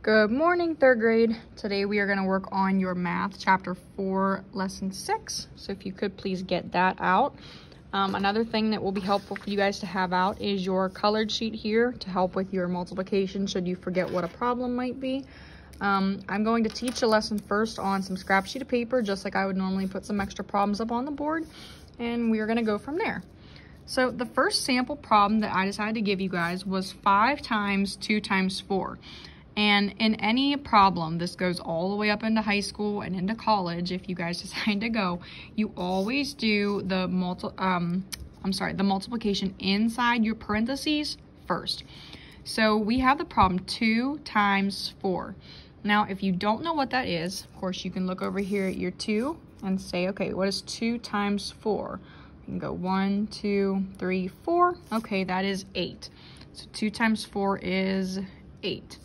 Good morning, third grade. Today we are going to work on your math, chapter 4, lesson 6. So if you could please get that out. Another thing that will be helpful for you guys to have out is your colored sheet here to help with your multiplication should you forget what a problem might be. I'm going to teach a lesson first on some scrap sheet of paper, just like I would normally put some extra problems up on the board, and we are going to go from there. So the first sample problem that I decided to give you guys was 5 times 2 times 4. And in any problem, this goes all the way up into high school and into college, if you guys decide to go, you always do the multiplication inside your parentheses first. So we have the problem 2 times 4. Now, if you don't know what that is, of course, you can look over here at your 2 and say, okay, what is 2 times 4? You can go 1, 2, 3, 4. Okay, that is 8. So 2 times 4 is 8.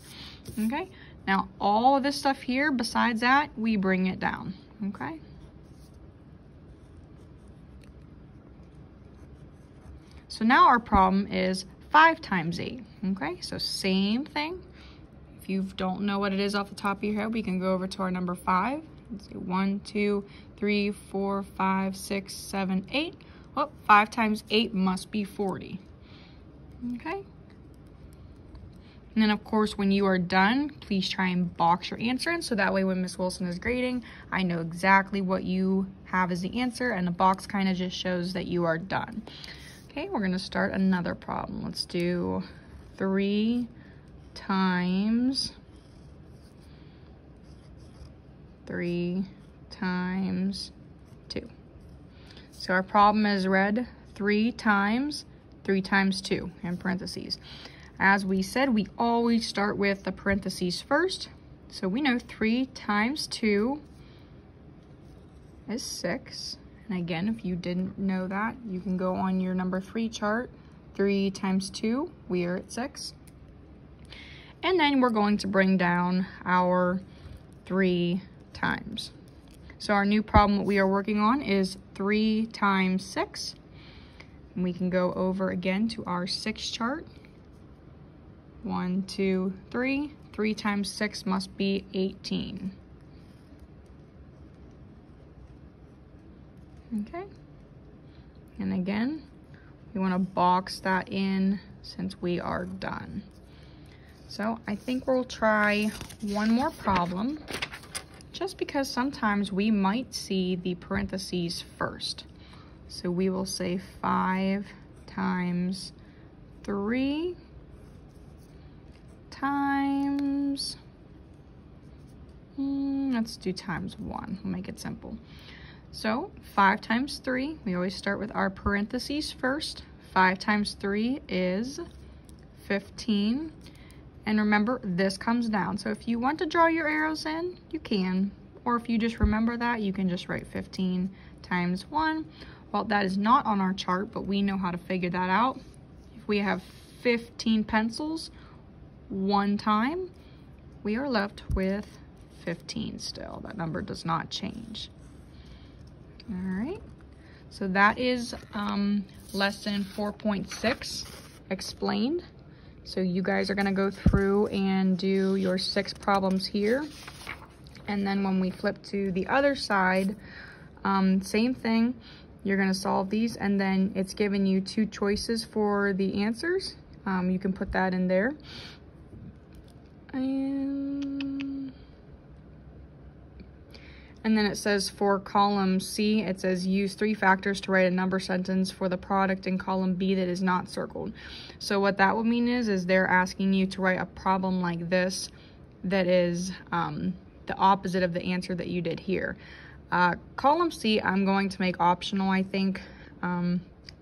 Okay, now all of this stuff here, besides that, we bring it down, okay? So now our problem is 5 times 8, okay? So same thing. If you don't know what it is off the top of your head, we can go over to our number 5. Let's see, 1, 2, 3, 4, 5, 6, 7, 8. Well, 5 times 8 must be 40, okay? And then, of course, when you are done, please try and box your answer in so that way when Miss Wilson is grading, I know exactly what you have as the answer, and the box kind of just shows that you are done. Okay, we're going to start another problem. Let's do 3 times 2. So our problem is read 3 times 2 in parentheses. As we said, we always start with the parentheses first. So we know 3 times 2 is 6. And again, if you didn't know that, you can go on your number 3 chart. 3 times 2, we are at 6. And then we're going to bring down our 3 times. So our new problem that we are working on is 3 times 6. And we can go over again to our 6 chart. 1, 2, 3. 3 times 6 must be 18. Okay. And again, we want to box that in since we are done. So I think we'll try one more problem, just because sometimes we might see the parentheses first. So we will say 5 times 3 times, let's do times 1. We'll make it simple. So 5 times 3, we always start with our parentheses first. 5 times 3 is 15. And remember, this comes down. So if you want to draw your arrows in, you can. Or if you just remember that, you can just write 15 times 1. Well, that is not on our chart, but we know how to figure that out. If we have 15 pencils, 1 time, we are left with 15 still. That number does not change. All right, so that is lesson 4.6 explained. So you guys are going to go through and do your 6 problems here. And then when we flip to the other side, same thing. You're going to solve these, and then it's giving you 2 choices for the answers. You can put that in there. And then it says for column C, it says use 3 factors to write a number sentence for the product in column B that is not circled. So what that would mean is they're asking you to write a problem like this that is the opposite of the answer that you did here. Column C, I'm going to make optional, I think.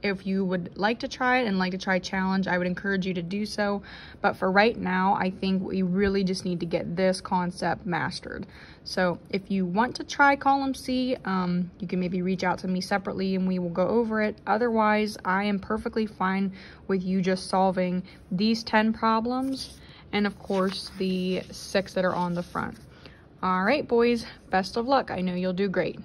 If you would like to try it and like to try challenge, I would encourage you to do so. But for right now, I think we really just need to get this concept mastered. So if you want to try column C, you can maybe reach out to me separately and we will go over it. Otherwise, I am perfectly fine with you just solving these 10 problems and of course the 6 that are on the front. All right, boys, best of luck. I know you'll do great.